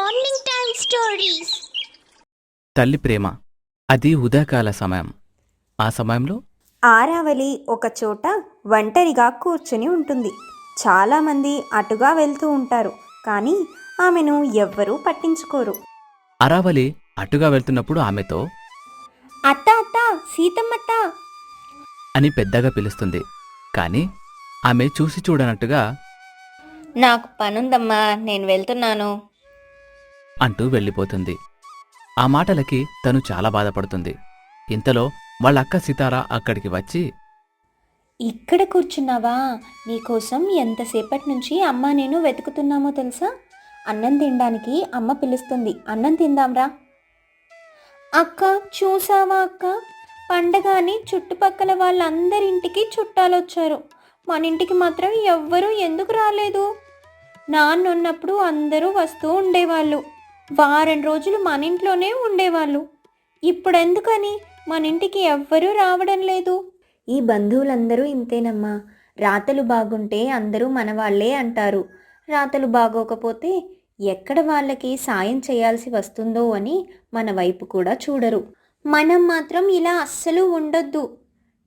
Morning time stories. తల్లి ప్రేమ. అది ఉదయకాల సమయం. ఆ సమయంలో ఆరావళి ఒకచోట ఒంటరిగా కూర్చుని ఉంటుంది. చాలామంది అటుగా వెళ్తూ ఉంటారు, కానీ ఆమెను ఎవ్వరూ పట్టించుకోరు. అరావలి అటుగా వెళ్తున్నప్పుడు ఆమెతో అత్త అత్త, సీతమ్మత్త అని పెద్దగా పిలుస్తుంది. కాని ఆమె చూసి చూడనట్టుగా నాకు పనుందమ్మా, నేను వెళ్తున్నాను అంటూ వెళ్ళిపోతుంది. ఆ మాటలకి తను చాలా బాధపడుతుంది. ఇంతలో వాళ్ళ అక్క సితార అక్కడికి వచ్చి, ఇక్కడ కూర్చున్నావా? నీకోసం ఎంతసేపటి నుంచి అమ్మ నేను వెతుకుతున్నామో తెలుసా? అన్నం తినడానికి అమ్మ పిలుస్తుంది, అన్నం తిందాంరా. అక్క చూసావా అక్క, పండగని చుట్టుపక్కల వాళ్ళందరింటికి చుట్టాలొచ్చారు, మన ఇంటికి మాత్రం ఎవ్వరూ ఎందుకు రాలేదు? నాన్నున్నప్పుడు అందరూ వస్తూ ఉండేవాళ్ళు, వారం రోజులు మన ఇంట్లోనే ఉండేవాళ్ళు. ఇప్పుడెందుకని మన ఇంటికి ఎవ్వరూ రావడం లేదు? ఈ బంధువులందరూ ఇంతేనమ్మా. రాతలు బాగుంటే అందరూ మనవాళ్లే అంటారు, రాతలు బాగోకపోతే ఎక్కడ వాళ్ళకి సాయం చేయాల్సి వస్తుందో అని మన వైపు కూడా చూడరు. మనం మాత్రం ఇలా అస్సలు ఉండొద్దు.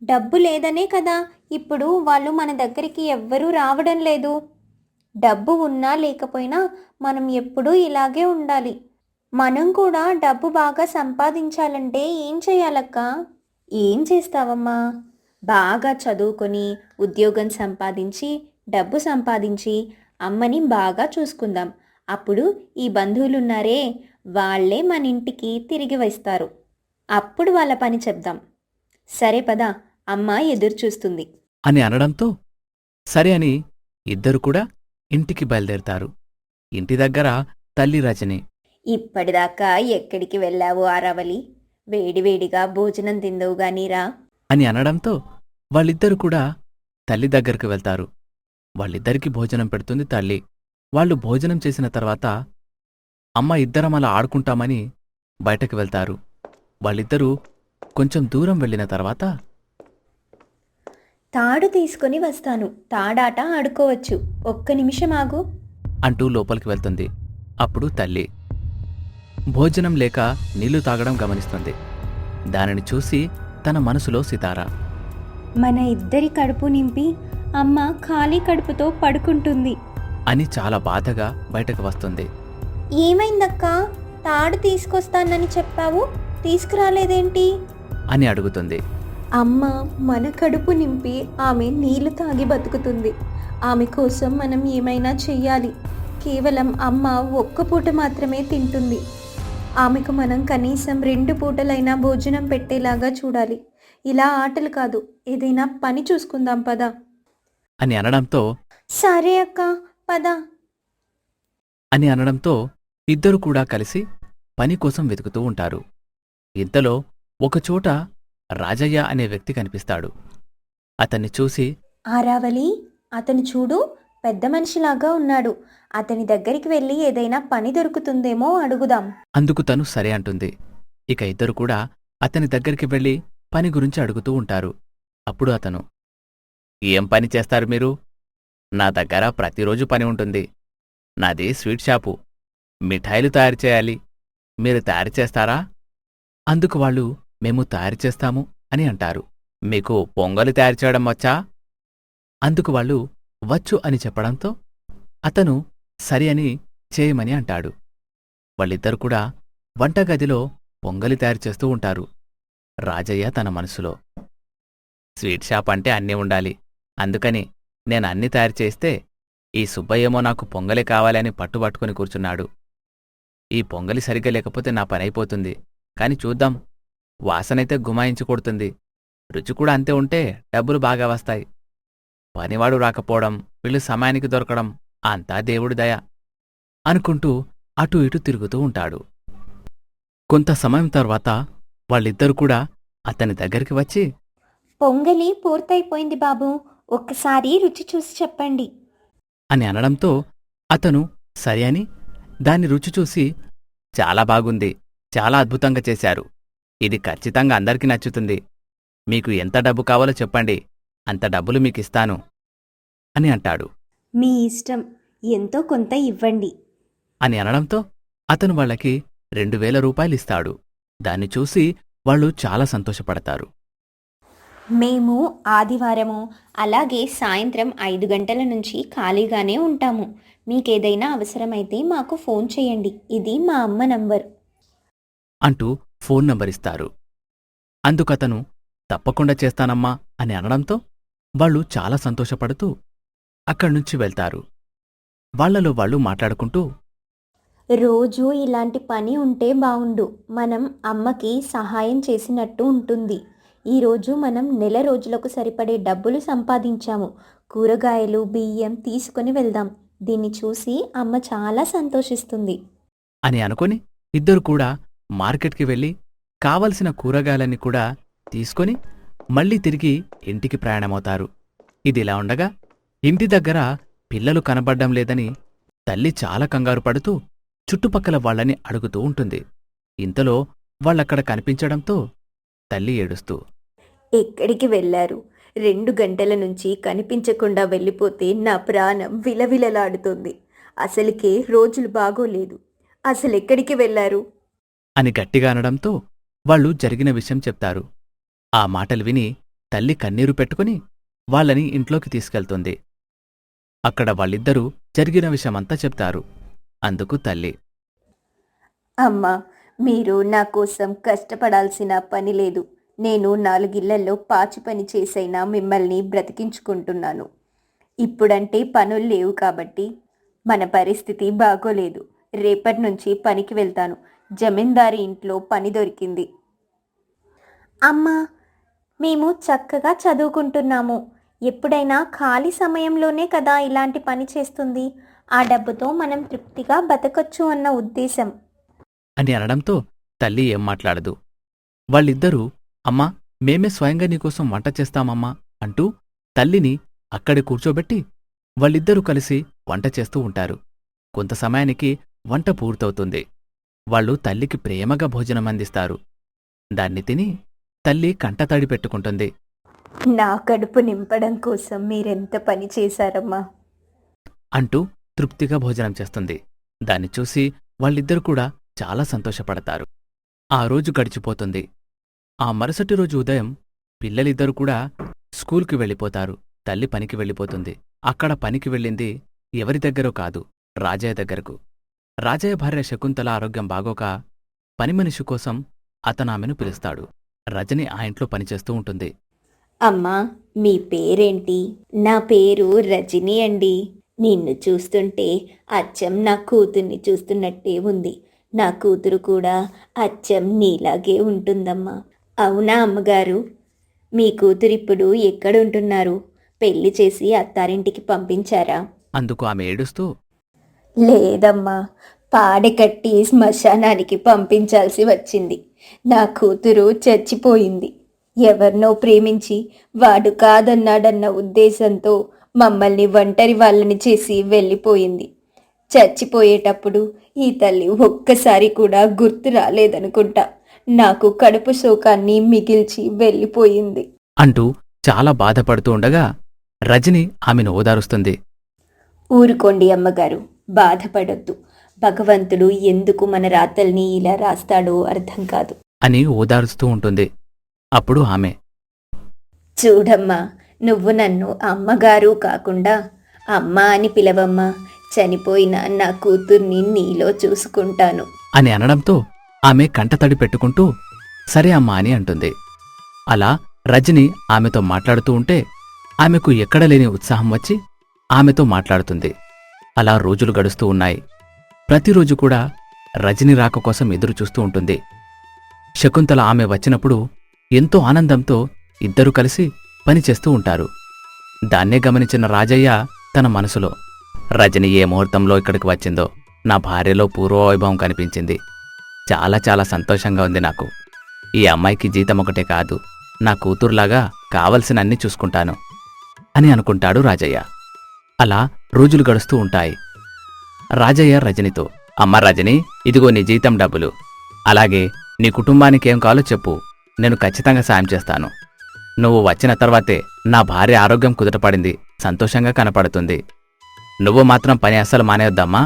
డబ్బు లేదనే కదా ఇప్పుడు వాళ్ళు మన దగ్గరికి ఎవ్వరూ రావడం లేదు. డబ్బు ఉన్నా లేకపోయినా మనం ఎప్పుడూ ఇలాగే ఉండాలి. మనం కూడా డబ్బు బాగా సంపాదించాలంటే ఏం చేయాలక్క? ఏం చేస్తావమ్మా? బాగా చదువుకొని ఉద్యోగం సంపాదించి డబ్బు సంపాదించి అమ్మని బాగా చూసుకుందాం. అప్పుడు ఈ బంధువులున్నారే, వాళ్ళే మన ఇంటికి తిరిగి వస్తారు. అప్పుడు వాళ్ళ పని చెప్దాం. సరే పద, అమ్మ ఎదురు చూస్తుంది అని అనడంతో సరే అని ఇద్దరు కూడా ఇంటికి బయలుదేరతారు. ఇంటి దగ్గర తల్లి రజని, ఇప్పటిదాకా ఎక్కడికి వెళ్ళావు ఆరావళి? వేడివేడిగా భోజనం తిందవు గానీరా అని అనడంతో వాళ్ళిద్దరు కూడా తల్లి దగ్గరకు వెళ్తారు. వాళ్ళిద్దరికీ భోజనం పెడుతుంది తల్లి. వాళ్ళు భోజనం చేసిన తర్వాత అమ్మ ఇద్దరం అలా ఆడుకుంటామని బయటకు వెళ్తారు. వాళ్ళిద్దరూ కొంచెం దూరం వెళ్ళిన తర్వాత, తాడు తీసుకొని వస్తాను, తాడాట ఆడుకోవచ్చు, ఒక్క నిమిషం ఆగు అంటూ లోపలికి వెళ్తుంది. అప్పుడు తల్లి భోజనం లేక నీళ్లు తాగడం గమనిస్తుంది. దానిని చూసి తన మనసులో సితార, మన ఇద్దరి కడుపు నింపి అమ్మ ఖాళీ కడుపుతో పడుకుంటుంది అని చాలా బాధగా బయటకు వస్తుంది. ఏమైందక్కా? తాడు తీసుకొస్తానని చెప్పావు, తీసుకురాలేదేంటి అని అడుగుతుంది. అమ్మ మన కడుపు నింపి ఆమె నీళ్లు తాగి బతుకుతుంది. ఆమె కోసం మనం ఏమైనా చెయ్యాలి. కేవలం అమ్మ ఒక్క పూట మాత్రమే తింటుంది. ఆమెకు మనం కనీసం 2 పూటలైనా భోజనం పెట్టేలాగా చూడాలి. ఇలా ఆటలు కాదు, ఏదైనా పని చూసుకుందాం పద అని అనడంతో సరే అక్క పద అని అనడంతో ఇద్దరు కూడా కలిసి పని కోసం వెతుకుతూ ఉంటారు. ఇంతలో ఒకచోట రాజయ్య అనే వ్యక్తి కనిపిస్తాడు. అతన్ని చూసి, ఆరావళి, అతను చూడు, పెద్ద మనిషిలాగా ఉన్నాడు. అతని దగ్గరికి వెళ్ళి ఏదైనా పని దొరుకుతుందేమో అడుగుదాం. అందుకు తను సరే అంటుంది. ఇక ఇద్దరు కూడా అతని దగ్గరికి వెళ్ళి పని గురించి అడుగుతూ ఉంటారు. అప్పుడు అతను, ఏం పని చేస్తారు మీరు? నా దగ్గర ప్రతిరోజు పని ఉంటుంది. నాది స్వీట్ షాపు, మిఠాయిలు తయారు చేయాలి. మీరు తయారు చేస్తారా? అందుకు వాళ్ళు, మేము తయారు చేస్తాము అని అంటారు. మీకు పొంగలి తయారు చేయడం వచ్చా? అందుకు వాళ్ళు వచ్చు అని చెప్పడంతో అతను సరి అని చేయమని అంటాడు. వాళ్ళిద్దరు కూడా వంటగదిలో పొంగలి తయారు చేస్తూ ఉంటారు. రాజయ్య తన మనసులో, స్వీట్ షాప్ అంటే అన్నీ ఉండాలి, అందుకని నేను అన్నీ తయారు చేస్తే ఈ సుబ్బయ్యేమో నాకు పొంగలి కావాలని పట్టుబట్టుకుని కూర్చున్నాడు. ఈ పొంగలి సరిగ్గా లేకపోతే నా పనైపోతుంది. కాని చూద్దాం, వాసనైతే గుమాయించి కొడుతుంది, రుచి కూడా అంతే ఉంటే డబ్బులు బాగా వస్తాయి. పనివాడు రాకపోవడం, వీళ్ళు సమయానికి దొరకడం అంతా దేవుడి దయ అనుకుంటూ అటూ ఇటూ తిరుగుతూ ఉంటాడు. కొంత సమయం తర్వాత వాళ్ళిద్దరు కూడా అతని దగ్గరికి వచ్చి, పొంగలి పూర్తయిపోయింది బాబు, ఒక్కసారి రుచి చూసి చెప్పండి అని అనడంతో అతను సరి అని దాన్ని రుచి చూసి, చాలా బాగుంది, చాలా అద్భుతంగా చేశారు, ఇది ఖచ్చితంగా అందరికీ నచ్చుతుంది. మీకు ఎంత డబ్బు కావాలో చెప్పండి, అంత డబ్బులు మీకిస్తాను అని అంటాడు. మీ ఇష్టం, ఎంతో కొంత ఇవ్వండి అని అనడంతో అతను వాళ్ళకి 2000 రూపాయలిస్తాడు. దాన్ని చూసి వాళ్ళు చాలా సంతోషపడతారు. మేము ఆదివారము అలాగే సాయంత్రం 5 గంటల నుంచి ఖాళీగానే ఉంటాము. మీకేదైనా అవసరమైతే మాకు ఫోన్ చేయండి. ఇది మా అమ్మ నంబర్. అంటూ ఫోన్ నంబరిస్తారు. అందుకతను తప్పకుండా చేస్తానమ్మా అని అనడంతో వాళ్ళు చాలా సంతోషపడుతూ అక్కడ్నుంచి వెళ్తారు. వాళ్లలో వాళ్ళు మాట్లాడుకుంటూ, రోజూ ఇలాంటి పని ఉంటే బావుండు. మనం అమ్మకి సహాయం చేసినట్టు ఉంటుంది. ఈరోజు మనం నెల రోజులకు సరిపడే డబ్బులు సంపాదించాము. కూరగాయలు, బియ్యం తీసుకొని వెళ్దాం. దీన్ని చూసి అమ్మ చాలా సంతోషిస్తుంది అని అనుకొని ఇద్దరు కూడా మార్కెట్కి వెళ్ళి కావలసిన కూరగాయలన్నీ కూడా తీసుకొని మళ్ళీ తిరిగి ఇంటికి ప్రయాణమవుతారు. ఇదిలా ఉండగా ఇంటి దగ్గర పిల్లలు కనబడ్డం లేదని తల్లి చాలా కంగారు పడుతూ చుట్టుపక్కల వాళ్ళని అడుగుతూ ఉంటుంది. ఇంతలో వాళ్ళక్కడ కనిపించడంతో తల్లి ఏడుస్తూ, ఎక్కడికి వెళ్ళారు? 2 గంటల నుంచి కనిపించకుండా వెళ్ళిపోతే నా ప్రాణం విలవిలలాడుతుంది. అసలుకే రోజులు బాగోలేదు. అసలెక్కడికి వెళ్ళారు అని గట్టిగా అనడంతో వాళ్ళు జరిగిన విషయం చెప్తారు. ఆ మాటలు విని తల్లి కన్నీరు పెట్టుకుని వాళ్ళని ఇంట్లోకి తీసుకెళ్తుంది. అక్కడ వాళ్ళిద్దరూ జరిగిన విషయమంతా చెప్తారు. అందుకు తల్లి, అమ్మా, మీరు నా కోసం కష్టపడాల్సిన పని లేదు. నేను 4 ఇళ్లలో పాచి పని చేసైనా మిమ్మల్ని బ్రతికించుకుంటున్నాను. ఇప్పుడంటే పనులు లేవు కాబట్టి మన పరిస్థితి బాగోలేదు. రేపటి నుంచి పనికి వెళ్తాను. జమీందారి ఇంట్లో పని దొరికింది. అమ్మా, మేము చక్కగా చదువుకుంటున్నాము. ఎప్పుడైనా ఖాళీ సమయంలోనే కదా ఇలాంటి పని చేస్తుంది. ఆ డబ్బుతో మనం తృప్తిగా బతకొచ్చు అన్న ఉద్దేశం అని అనడంతో తల్లి ఏం మాట్లాడదు. వాళ్ళిద్దరూ, అమ్మా, మేమే స్వయంగా నీకోసం వంట చేస్తామమ్మా అంటూ తల్లిని అక్కడే కూర్చోబెట్టి వాళ్ళిద్దరూ కలిసి వంట చేస్తూ ఉంటారు. కొంత సమయానికి వంట పూర్తవుతుంది. వాళ్ళు తల్లికి ప్రేమగా భోజనమందిస్తారు. దాన్ని తిని తల్లి కంటతడి పెట్టుకుంటుంది. నా కడుపు నింపడం కోసం మీరెంత పని చేశారమ్మా అంటూ తృప్తిగా భోజనం చేస్తుంది. దాన్ని చూసి వాళ్ళిద్దరూ కూడా చాలా సంతోషపడతారు. ఆ రోజు గడిచిపోతుంది. ఆ మరుసటి రోజు ఉదయం పిల్లలిద్దరూ కూడా స్కూల్కి వెళ్ళిపోతారు. తల్లి పనికి వెళ్ళిపోతుంది. అక్కడ పనికి వెళ్ళింది ఎవరి దగ్గరో కాదు, రాజయ్య దగ్గరకు. రాజయ్య భార్య శకుంతల ఆరోగ్యం బాగోక పనిమనిషి కోసం అతనామెను పిలుస్తాడు. రజని ఆ ఇంట్లో పనిచేస్తూ ఉంటుంది. అమ్మా, మీ పేరేంటి? నా పేరు రజని అండి. నిన్ను చూస్తుంటే అచ్చం నా కూతుర్ని చూస్తున్నట్టే ఉంది. నా కూతురు కూడా అచ్చం నీలాగే ఉంటుందమ్మా. అవునా అమ్మగారు? మీ కూతురిప్పుడు ఎక్కడుంటున్నారు? పెళ్లి చేసి అత్తారింటికి పంపించారా? అందుకు ఆమె ఏడుస్తూ, లేదమ్మా, పాడెకట్టి శ్మశానానికి పంపించాల్సి వచ్చింది. నా కూతురు చచ్చిపోయింది. ఎవరినో ప్రేమించి వాడు కాదన్నాడన్న ఉద్దేశంతో మమ్మల్ని ఒంటరి వాళ్ళని చేసి వెళ్ళిపోయింది. చచ్చిపోయేటప్పుడు ఈ తల్లి ఒక్కసారి కూడా గుర్తు రాలేదనుకుంటా. నాకు కడుపు శోకాన్ని మిగిల్చి వెళ్ళిపోయింది అంటూ చాలా బాధపడుతూ ఉండగా రజని ఆమెను ఓదారుస్తుంది. ఊరుకోండి అమ్మగారు, బాధపడొద్దు. భగవంతుడు ఎందుకు మన రాతల్ని ఇలా రాస్తాడో అర్థం కాదు అని ఓదారుస్తూ ఉంటుంది. అప్పుడు ఆమె, చూడమ్మా, నువ్వు నన్ను అమ్మగారు కాకుండా అమ్మ అని పిలవమ్మా. చనిపోయిన నా కూతుర్ని నీలో చూసుకుంటాను అని అనడంతో ఆమె కంటతడి పెట్టుకుంటూ సరే అమ్మా అని అంటుంది. అలా రజని ఆమెతో మాట్లాడుతూ ఉంటే ఆమెకు ఎక్కడలేని ఉత్సాహం వచ్చి ఆమెతో మాట్లాడుతుంది. అలా రోజులు గడుస్తూ ఉన్నాయి. ప్రతిరోజు కూడా రజని రాక కోసం ఎదురుచూస్తూ ఉంటుంది. శకుంతల ఆమె వచ్చినప్పుడు ఎంతో ఆనందంతో ఇద్దరూ కలిసి పనిచేస్తూ ఉంటారు. దాన్నే గమనించిన రాజయ్య తన మనసులో, రజని ఏ ముహూర్తంలో ఇక్కడికి వచ్చిందో నా భార్యలో పూర్వవైభవం కనిపించింది. చాలా చాలా సంతోషంగా ఉంది నాకు. ఈ అమ్మాయికి జీతం ఒకటే కాదు, నా కూతురులాగా కావలసిన అన్ని చూసుకుంటాను అని అనుకుంటాడు రాజయ్య. అలా రోజులు గడుస్తూ ఉంటాయి. రాజయ్య రజనితో, అమ్మ రజని, ఇదిగో నీ జీతం డబ్బులు. అలాగే నీ కుటుంబానికి ఏం కావాలో చెప్పు, నేను ఖచ్చితంగా సాయం చేస్తాను. నువ్వు వచ్చిన తర్వాతే నా భార్య ఆరోగ్యం కుదుటపడింది, సంతోషంగా కనపడుతుంది. నువ్వు మాత్రం పని అస్సలు మానేయొద్దమ్మా.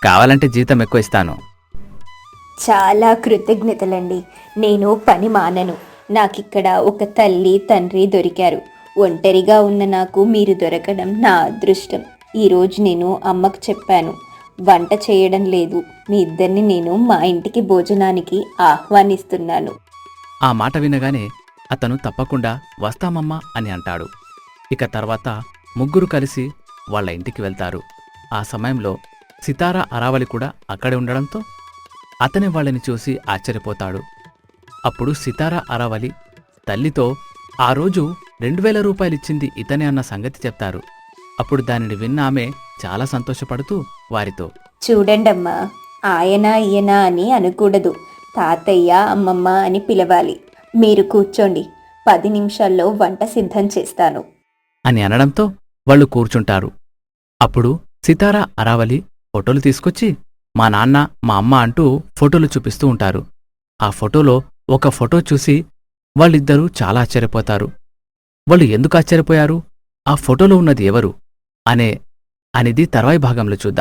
కావాలంటే జీతం ఎక్కువ ఇస్తాను చాలా కృతజ్ఞతలండి. నేను పని మానను. నాకిక్కడ ఒక తల్లి తండ్రి దొరికారు. ఒంటరిగా ఉన్న నాకు మీరు దొరకడం నా అదృష్టం. ఈరోజు నేను అమ్మకు చెప్పాను, వంట చేయడం లేదు, మీ ఇద్దరిని నేను మా ఇంటికి భోజనానికి ఆహ్వానిస్తున్నాను. ఆ మాట వినగానే అతను తప్పకుండా వస్తామమ్మా అని అంటాడు. ఇక తర్వాత ముగ్గురు కలిసి వాళ్ళ ఇంటికి వెళ్తారు. ఆ సమయంలో సితారా అరావలి కూడా అక్కడే ఉండడంతో అతని వాళ్ళని చూసి ఆశ్చర్యపోతాడు. అప్పుడు సితారా అరావలి తల్లితో ఆ రోజు 2000 రూపాయలిచ్చింది ఇతనే అన్న సంగతి చెప్తారు. అప్పుడు దానిని విన్న ఆమె చాలా సంతోషపడుతూ వారితో, చూడండమ్మా, ఆయన ఈయన అని అనకూడదు, తాతయ్య అమ్మమ్మ అని పిలవాలి. మీరు కూర్చోండి, 10 నిమిషాల్లో వంట సిద్ధం చేస్తాను అని అనడంతో వాళ్ళు కూర్చుంటారు. అప్పుడు సితారా అరావలి ఫోటోలు తీసుకొచ్చి మా నాన్న మా అమ్మ అంటూ ఫోటోలు చూపిస్తూ ఉంటారు. ఆ ఫోటోలో ఒక ఫోటో చూసి వాళ్ళిద్దరూ చాలా ఆశ్చర్యపోతారు. వాళ్ళు ఎందుకు ఆశ్చర్యపోయారు, ఆ ఫోటోలో ఉన్నది ఎవరు అనేది తర్వాయి భాగంలో చూద్దాం.